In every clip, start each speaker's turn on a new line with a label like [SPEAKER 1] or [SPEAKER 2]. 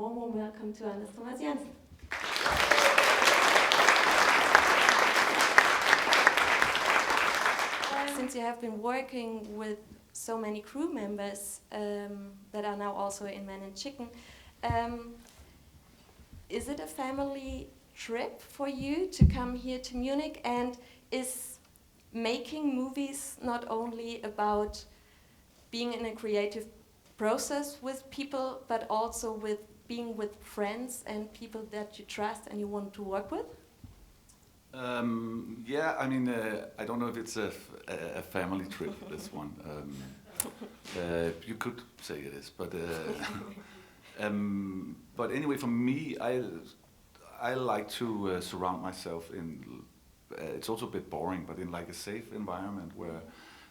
[SPEAKER 1] warm welcome to Anders Thomas Jensen. Since you have been working with so many crew members that are now also in Man and Chicken, is it a family trip for you to come here to Munich? And is making movies not only about being in a creative process with people, but also with being with friends and people that you trust and you want to work with?
[SPEAKER 2] Yeah, I mean, I don't know if it's a family trip, this one. You could say it is, but anyway, for me, I like to surround myself in, it's also a bit boring, but in like a safe environment where,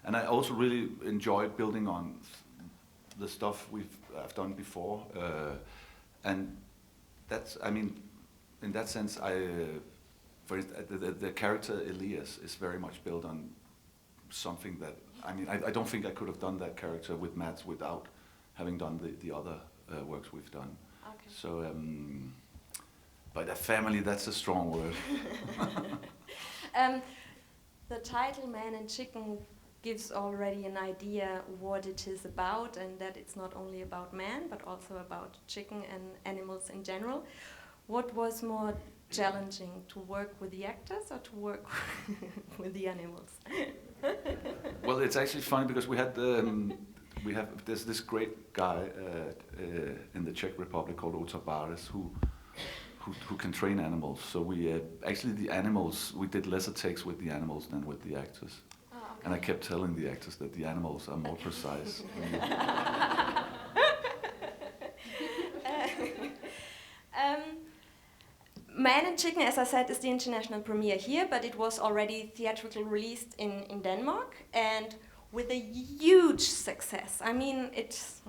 [SPEAKER 2] and I also really enjoy building on the stuff I've done before, and that's, I mean, in that sense, for instance, the character Elias is very much built on something that, I mean, I don't think I could have done that character with Mads without having done the other works we've done.
[SPEAKER 1] Okay.
[SPEAKER 2] So, but a family, that's a strong word.
[SPEAKER 1] The title Man and Chicken gives already an idea what it is about, and that it's not only about man, but also about chicken and animals in general. What was more challenging, to work with the actors or to work with the animals?
[SPEAKER 2] Well, it's actually funny because there's this great guy in the Czech Republic called Ota Bares who can train animals. So we actually the animals, we did lesser takes with the animals than with the actors.
[SPEAKER 1] Oh, okay.
[SPEAKER 2] And I kept telling the actors that the animals are more precise.
[SPEAKER 1] Man and Chicken, as I said, is the international premiere here, but it was already theatrically released in Denmark, and with a huge success. I mean, it's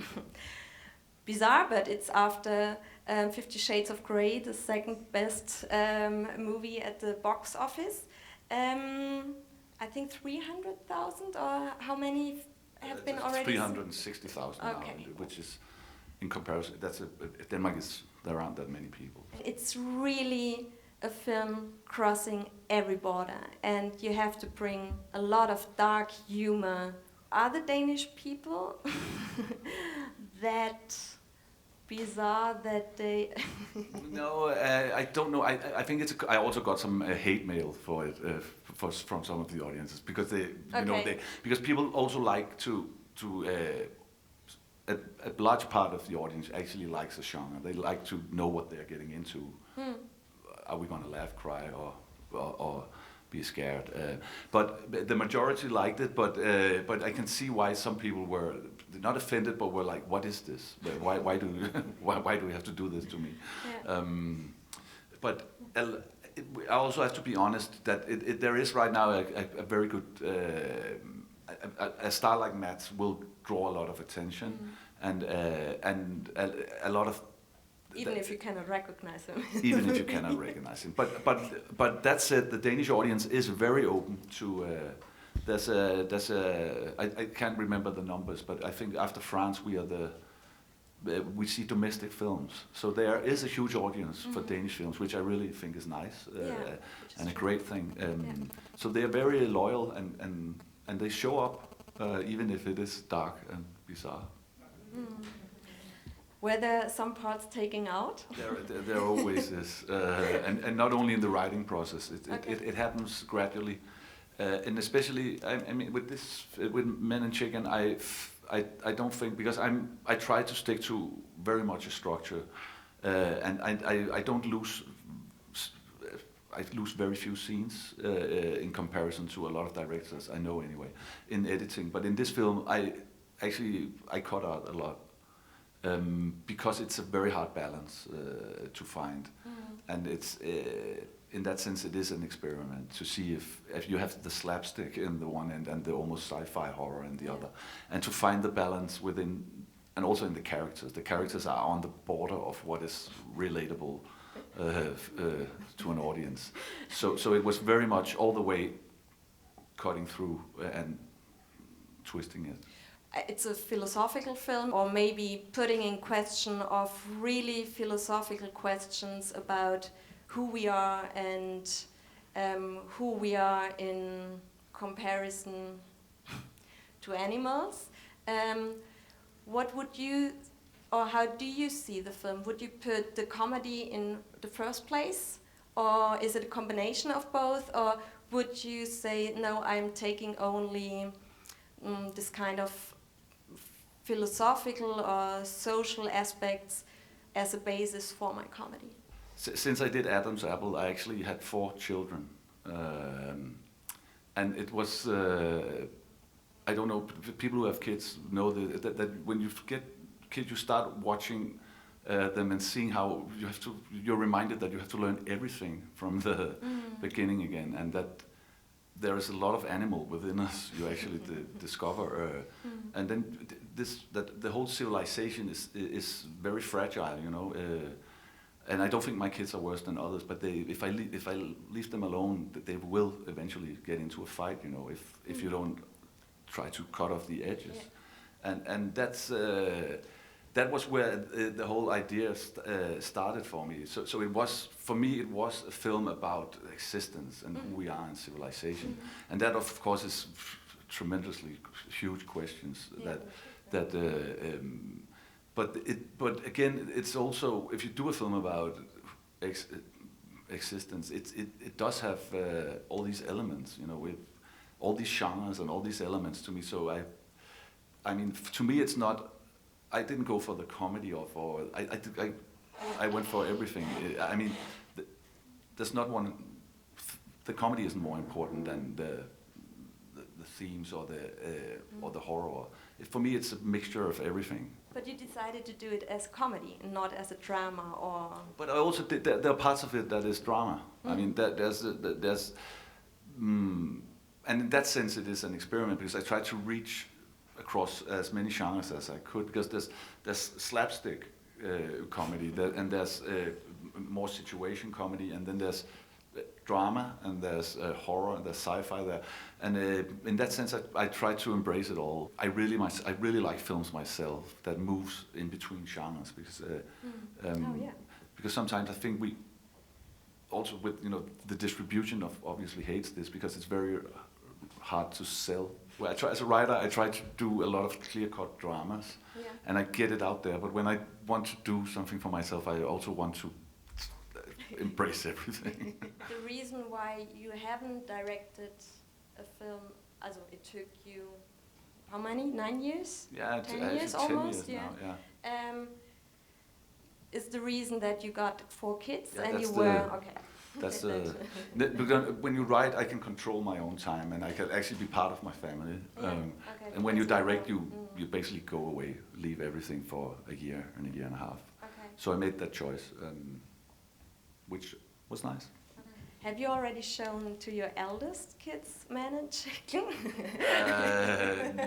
[SPEAKER 1] bizarre, but it's after 50 Shades of Grey, the second best movie at the box office. I think 300,000, or how many have been already?
[SPEAKER 2] 360,000 now, which is, in comparison, Denmark is, there aren't that many people.
[SPEAKER 1] It's really a film crossing every border, and you have to bring a lot of dark humor. Are the Danish people that bizarre that they...
[SPEAKER 2] No, I don't know. I think it's. I also got some hate mail for it from some of the audiences because because people also like to. A large part of the audience actually likes the genre. They like to know what they're getting into. Are we going to laugh, cry, or be scared? But the majority liked it. But I can see why some people were not offended, but were like, "What is this? Why do we have to do this to me?"
[SPEAKER 1] Yeah.
[SPEAKER 2] But I also have to be honest that there is right now a very good. A star like Mads will draw a lot of attention, and a lot of.
[SPEAKER 1] Even if you cannot recognize him.
[SPEAKER 2] Even if you cannot recognize him, but that said, the Danish audience is very open to. I can't remember the numbers, but I think after France we see domestic films, so there is a huge audience for Danish films, which I really think is nice and a great thing. So they are very loyal and they show up even if it is dark and bizarre.
[SPEAKER 1] Were there some parts taken out?
[SPEAKER 2] There always is, and not only in the writing process. It happens gradually, and especially I mean with Men and Chicken, I don't think, because I try to stick to very much a structure, and I don't lose. I lose very few scenes in comparison to a lot of directors I know anyway in editing. But in this film, I cut out a lot because it's a very hard balance to find, and it's in that sense it is an experiment to see if you have the slapstick in the one end and the almost sci-fi horror in the other, and to find the balance within, and also in the characters. The characters are on the border of what is relatable. To an audience, so it was very much all the way cutting through and twisting it.
[SPEAKER 1] it's a philosophical film, or maybe putting in question of really philosophical questions about who we are and who we are in comparison to animals. What would you, or how do you see the film? Would you put the comedy in the first place, or is it a combination of both, or would you say, no, I'm taking only this kind of philosophical or social aspects as a basis for my comedy?
[SPEAKER 2] Since I did Adam's Apple, I actually had 4 children. And it was, I don't know, people who have kids know that when you get kids, you start watching them and seeing how you're reminded that you have to learn everything from the beginning again, and that there is a lot of animal within us you actually discover. And then that the whole civilization is very fragile, you know. And I don't think my kids are worse than others, but if I leave them alone, they will eventually get into a fight, you know, if you don't try to cut off the edges. Yeah. And that was where the whole idea started for me. So it was, for me, it was a film about existence and who we are in civilization. And that, of course, is tremendously huge questions but again, it's also, if you do a film about existence, it does have all these elements, you know, with all these genres and all these elements to me. So I mean, to me, it's not. I didn't go for the comedy or I went for everything. I mean, there's not one. The comedy isn't more important than the themes or the horror. For me, it's a mixture of everything.
[SPEAKER 1] But you decided to do it as comedy and not as a drama, or.
[SPEAKER 2] But I also did. There are parts of it that is drama. I mean, and in that sense, it is an experiment because I tried to reach across as many genres as I could, because there's slapstick comedy, and there's more situation comedy, and then there's drama, and there's horror, and there's sci-fi there, and in that sense, I try to embrace it all. I really like films myself that moves in between genres, because because sometimes I think we also, with, you know, the distribution obviously hates this because it's very hard to sell. Well, as a writer, I try to do a lot of clear-cut dramas, and I get it out there. But when I want to do something for myself, I also want to embrace everything.
[SPEAKER 1] The reason why you haven't directed a film, also it took you how many? 9 years?
[SPEAKER 2] Yeah,
[SPEAKER 1] 10 years
[SPEAKER 2] 10
[SPEAKER 1] almost.
[SPEAKER 2] years now, yeah.
[SPEAKER 1] Is the reason that you got 4 kids and you
[SPEAKER 2] that's
[SPEAKER 1] were okay?
[SPEAKER 2] That's because when you write, I can control my own time, and I can actually be part of my family. And when you direct, you basically go away, leave everything for a year and a half. Okay. So I made that choice, which was nice.
[SPEAKER 1] Have you already shown to your eldest kids managing?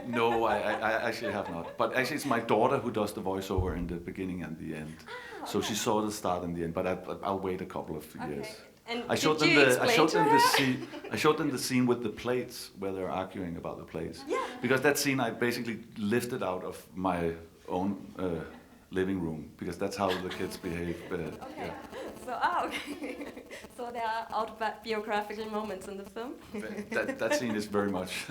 [SPEAKER 2] No, I actually have not. But actually, it's my daughter who does the voiceover in the beginning and the end. Okay. So she saw the start and the end, but I'll wait a couple of years.
[SPEAKER 1] And
[SPEAKER 2] I showed them the scene with the plates where they're arguing about the plates. Yeah. Because that scene I basically lifted out of my own living room, because that's how the kids behave.
[SPEAKER 1] Okay. Yeah. So there are autobiographical moments in the film.
[SPEAKER 2] that scene is very much.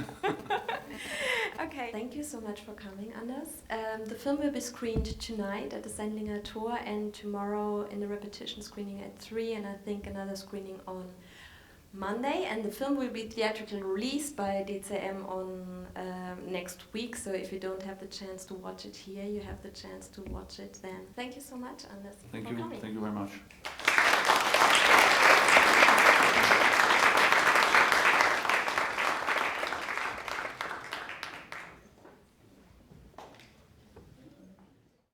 [SPEAKER 1] Okay. Thank you so much for coming, Anders. The film will be screened tonight at the Sendlinger Tor, and tomorrow in the repetition screening at 3, and I think another screening on Monday. And the film will be theatrically released by DCM on next week. So if you don't have the chance to watch it here, you have the chance to watch it then. Thank you so much, Anders.
[SPEAKER 2] Thank you. Coming. Thank you very much.